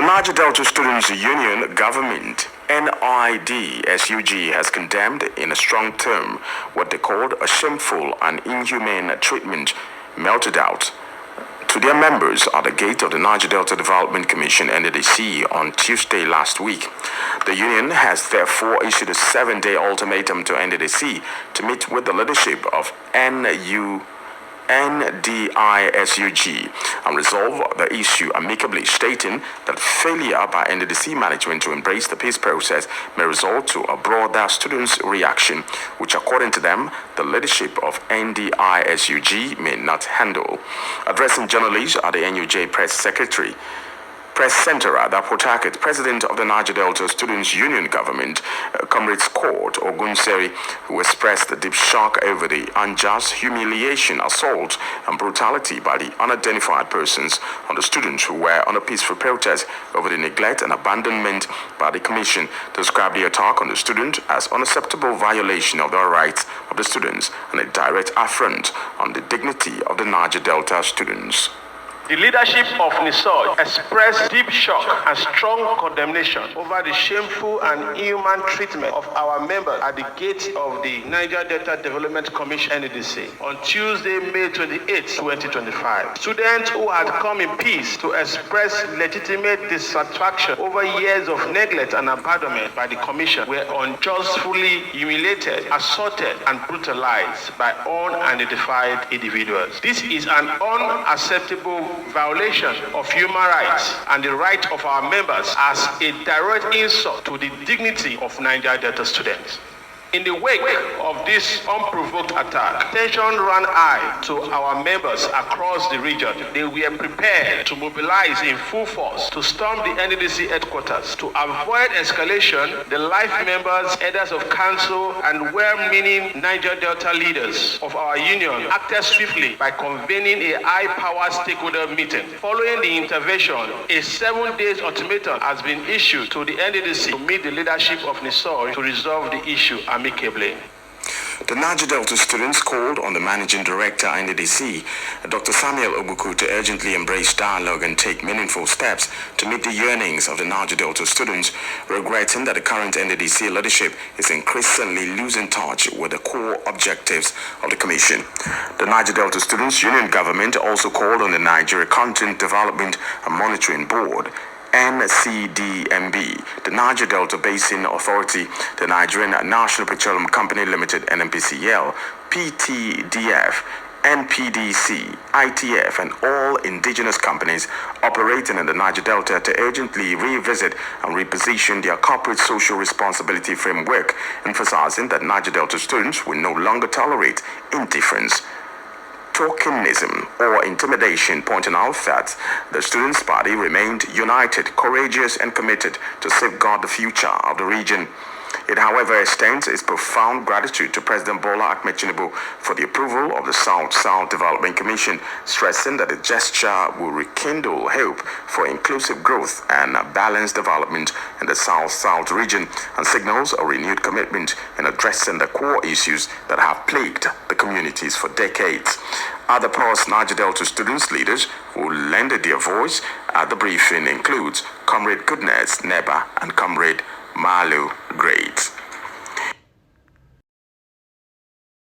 Niger Delta Students Union government, NIDSUG, has condemned in a strong term what they called a shameful and inhumane treatment meted out to their members at the gate of the Niger Delta Development Commission, NDDC, on Tuesday last week. The union has therefore issued a 7-day ultimatum to NDDC to meet with the leadership of NDISUG and resolve the issue amicably, stating that failure by NDDC management to embrace the peace process may result to a broader students' reaction, which according to them, the leadership of NDISUG may not handle. Addressing journalists at the NUJ Press Center at Port President of the Niger Delta Students Union government, Comrade Court Ogunseri, who expressed deep shock over the unjust humiliation, assault, and brutality by the unidentified persons on the students who were on a peaceful protest over the neglect and abandonment by the commission, described the attack on the student as unacceptable violation of the rights of the students and a direct affront on the dignity of the Niger Delta students. The leadership of NIDSUG expressed deep shock and strong condemnation over the shameful and inhuman treatment of our members at the gate of the Niger Delta Development Commission (NDDC) on Tuesday, May 28, 2025. Students who had come in peace to express legitimate dissatisfaction over years of neglect and abandonment by the Commission were unjustly humiliated, assaulted, and brutalized by unidentified individuals. This is an unacceptable violation of human rights and the right of our members as a direct insult to the dignity of Niger Delta students. In the wake of this unprovoked attack, tension ran high to our members across the region. They were prepared to mobilize in full force to storm the NDDC headquarters. To avoid escalation, the life members, headers of council, and well-meaning Niger Delta leaders of our union acted swiftly by convening a high-power stakeholder meeting. Following the intervention, a 7-day ultimatum has been issued to the NDDC to meet the leadership of NIDSUG to resolve the issue amicably. The Niger Delta students called on the Managing Director NDDC, Dr. Samuel Obuku, to urgently embrace dialogue and take meaningful steps to meet the yearnings of the Niger Delta students, regretting that the current NDDC leadership is increasingly losing touch with the core objectives of the Commission. The Niger Delta Students Union government also called on the Nigeria Content Development and Monitoring Board, NCDMB, the Niger Delta Basin Authority, the Nigerian National Petroleum Company Limited (NNPCL), PTDF, NPDC, ITF, and all indigenous companies operating in the Niger Delta to urgently revisit and reposition their corporate social responsibility framework, emphasizing that Niger Delta students will no longer tolerate indifference, tokenism, or intimidation, pointing out that the Students' Party remained united, courageous, and committed to safeguard the future of the region. It, however, extends its profound gratitude to President Bola Ahmed Tinubu for the approval of the South-South Development Commission, stressing that the gesture will rekindle hope for inclusive growth and balanced development in the South-South region and signals a renewed commitment in addressing the core issues that have plagued the communities for decades. Other past Niger Delta students leaders who lended their voice at the briefing includes Comrade Goodness Neba and Comrade Malu Grade.